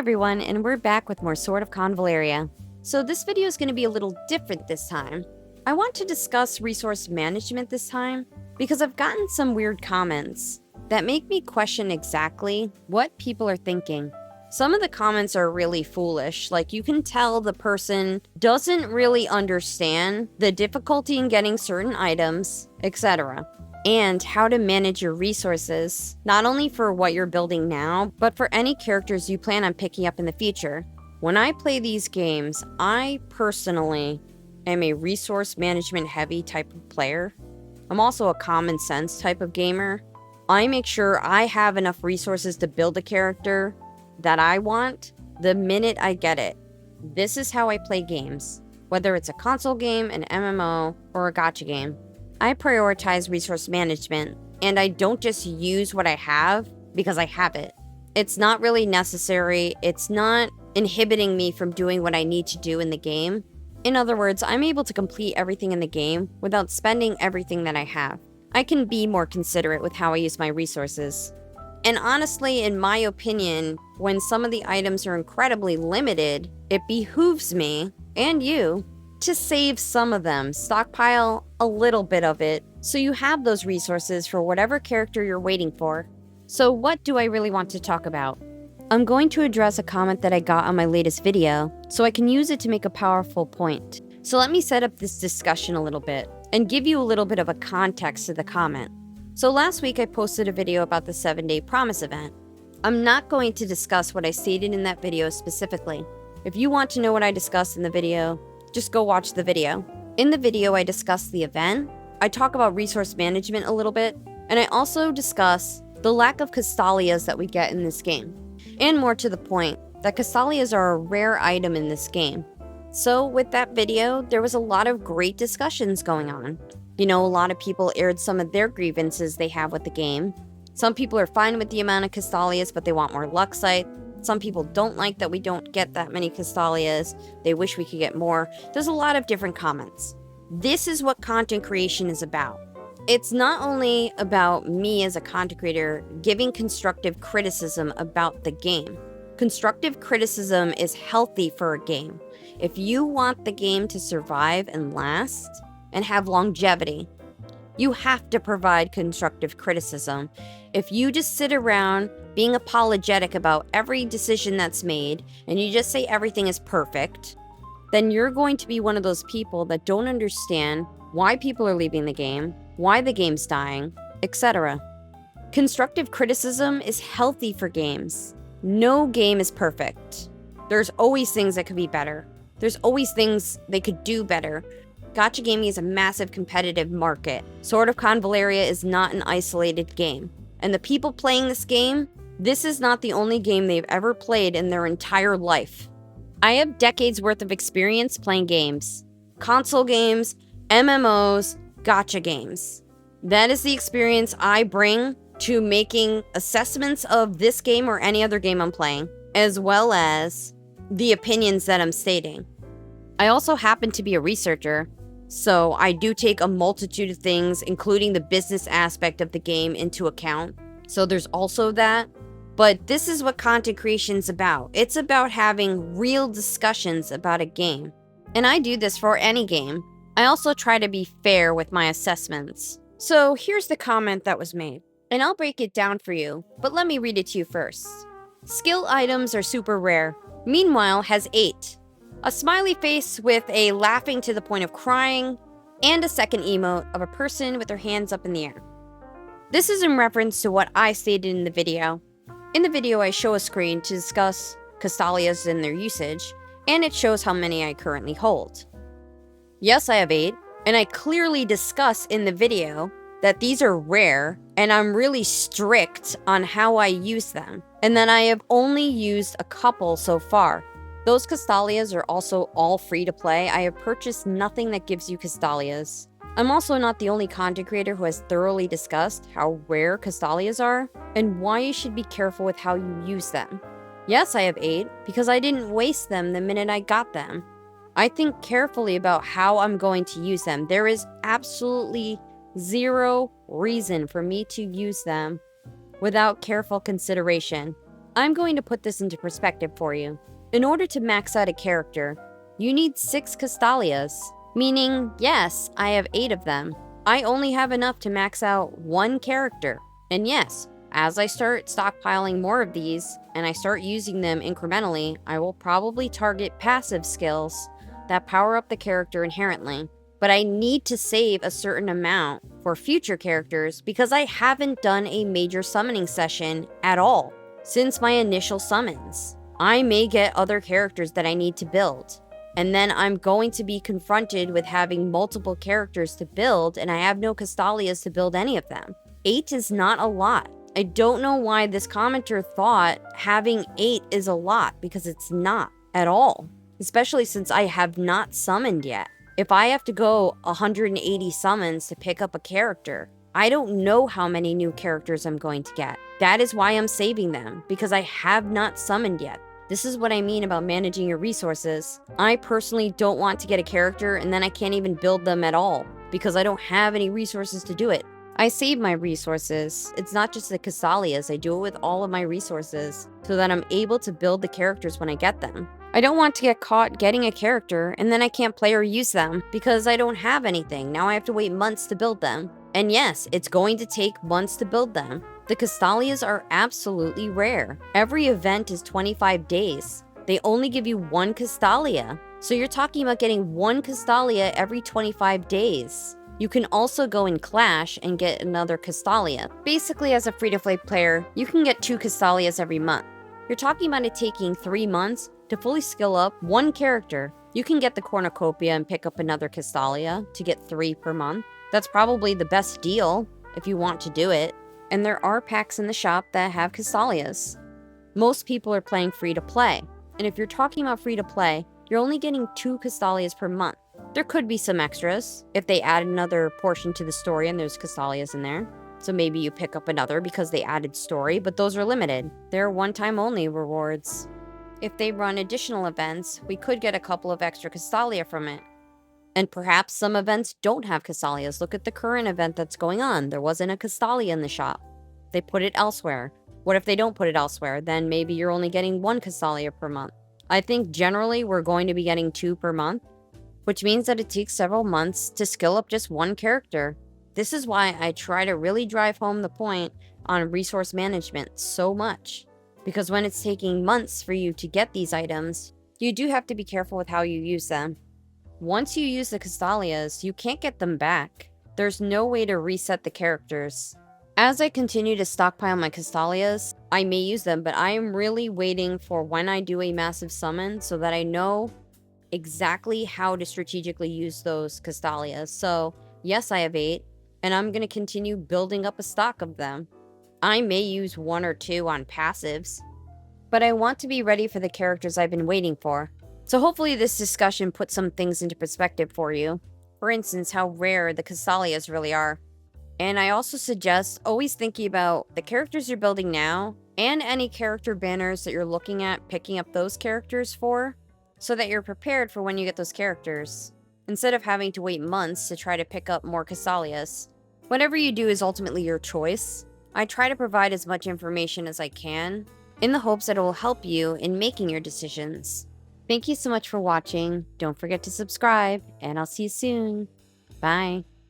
everyone, and we're back with more Sword of Convallaria. So this video is going to be a little different this time. I want to discuss resource management this time because I've gotten some weird comments that make me question exactly what people are thinking. Some of the comments are really foolish, like you can tell the person doesn't really understand the difficulty in getting certain items, etc. and how to manage your resources, not only for what you're building now, but for any characters you plan on picking up in the future. When I play these games, I personally am a resource management heavy type of player. I'm also a common sense type of gamer. I make sure I have enough resources to build a character that I want the minute I get it. This is how I play games, whether it's a console game, an MMO, or a gacha game. I prioritize resource management, and I don't just use what I have because I have it. It's not really necessary. It's not inhibiting me from doing what I need to do in the game. In other words, I'm able to complete everything in the game without spending everything that I have. I can be more considerate with how I use my resources. And honestly, in my opinion, when some of the items are incredibly limited, it behooves me, and you, to save some of them, stockpile a little bit of it, so you have those resources for whatever character you're waiting for. So what do I really want to talk about? I'm going to address a comment that I got on my latest video, so I can use it to make a powerful point. So let me set up this discussion a little bit, and give you a little bit of a context to the comment. So last week I posted a video about the 7-day promise event. I'm not going to discuss what I stated in that video specifically. If you want to know what I discussed in the video, just go watch the video. In the video, I discuss the event, I talk about resource management a little bit, and I also discuss the lack of Castalias that we get in this game. And more to the point, that Castalias are a rare item in this game. So with that video, there was a lot of great discussions going on. You know, a lot of people aired some of their grievances they have with the game. Some people are fine with the amount of Castalias, but they want more Luxite. Some people don't like that we don't get that many Castalias. They wish we could get more. There's a lot of different comments. This is what content creation is about. It's not only about me as a content creator giving constructive criticism about the game. Constructive criticism is healthy for a game. If you want the game to survive and last and have longevity, you have to provide constructive criticism. If you just sit around being apologetic about every decision that's made and you just say everything is perfect, then you're going to be one of those people that don't understand why people are leaving the game, why the game's dying, etc. Constructive criticism is healthy for games. No game is perfect. There's always things that could be better. There's always things they could do better. Gacha gaming is a massive competitive market. Sword of Convallaria is not an isolated game. And the people playing this game, this is not the only game they've ever played in their entire life. I have decades worth of experience playing games. Console games, MMOs, gacha games. That is the experience I bring to making assessments of this game or any other game I'm playing, as well as the opinions that I'm stating. I also happen to be a researcher, so I do take a multitude of things, including the business aspect of the game, into account. So there's also that. But this is what content creation is about. It's about having real discussions about a game. And I do this for any game. I also try to be fair with my assessments. So here's the comment that was made. And I'll break it down for you, but let me read it to you first. Skill items are super rare. Meanwhile has 8. A smiley face with a laughing to the point of crying, and a second emote of a person with their hands up in the air. This is in reference to what I stated in the video. In the video, I show a screen to discuss Castalias and their usage, and it shows how many I currently hold. Yes, I have 8, and I clearly discuss in the video that these are rare, and I'm really strict on how I use them, and that I have only used a couple so far. Those Castalias are also all free to play. I have purchased nothing that gives you Castalias. I'm also not the only content creator who has thoroughly discussed how rare Castalias are, and why you should be careful with how you use them. Yes, I have 8, because I didn't waste them the minute I got them. I think carefully about how I'm going to use them. There is absolutely zero reason for me to use them without careful consideration. I'm going to put this into perspective for you. In order to max out a character, you need 6 Castalias, meaning, yes, I have 8 of them. I only have enough to max out 1 character. And yes, as I start stockpiling more of these, and I start using them incrementally, I will probably target passive skills that power up the character inherently. But I need to save a certain amount for future characters because I haven't done a major summoning session at all since my initial summons. I may get other characters that I need to build, and then I'm going to be confronted with having multiple characters to build, and I have no Castalias to build any of them. 8 is not a lot. I don't know why this commenter thought having 8 is a lot, because it's not at all, especially since I have not summoned yet. If I have to go 180 summons to pick up a character, I don't know how many new characters I'm going to get. That is why I'm saving them, because I have not summoned yet. This is what I mean about managing your resources. I personally don't want to get a character and then I can't even build them at all, because I don't have any resources to do it. I save my resources. It's not just the Castalias, I do it with all of my resources, so that I'm able to build the characters when I get them. I don't want to get caught getting a character and then I can't play or use them because I don't have anything. Now I have to wait months to build them. And yes, it's going to take months to build them. The Castalias are absolutely rare. Every event is 25 days. They only give you 1 Castalia. So you're talking about getting 1 Castalia every 25 days. You can also go in Clash and get another Castalia. Basically, as a free-to-play player, you can get 2 Castalias every month. You're talking about it taking 3 months to fully skill up 1 character. You can get the Cornucopia and pick up another Castalia to get 3 per month. That's probably the best deal if you want to do it. And there are packs in the shop that have Castalias. Most people are playing free-to-play. And if you're talking about free-to-play, you're only getting 2 Castalias per month. There could be some extras if they add another portion to the story and there's Castalias in there. So maybe you pick up another because they added story, but those are limited. They're one-time only rewards. If they run additional events, we could get a couple of extra Castalia from it. And perhaps some events don't have Castalias. Look at the current event that's going on. There wasn't a Castalia in the shop. They put it elsewhere. What if they don't put it elsewhere? Then maybe you're only getting 1 Castalia per month. I think generally we're going to be getting 2 per month, which means that it takes several months to skill up just 1 character. This is why I try to really drive home the point on resource management so much. Because when it's taking months for you to get these items, you do have to be careful with how you use them. Once you use the Castalias, you can't get them back. There's no way to reset the characters. As I continue to stockpile my Castalias, I may use them, but I am really waiting for when I do a massive summon so that I know exactly how to strategically use those Castalias. So, yes, I have 8, and I'm going to continue building up a stock of them. I may use 1 or 2 on passives, but I want to be ready for the characters I've been waiting for. So hopefully this discussion puts some things into perspective for you. For instance, how rare the Castalias really are. And I also suggest always thinking about the characters you're building now and any character banners that you're looking at picking up those characters for, so that you're prepared for when you get those characters, instead of having to wait months to try to pick up more Castalias. Whatever you do is ultimately your choice. I try to provide as much information as I can, in the hopes that it will help you in making your decisions. Thank you so much for watching. Don't forget to subscribe, and I'll see you soon. Bye.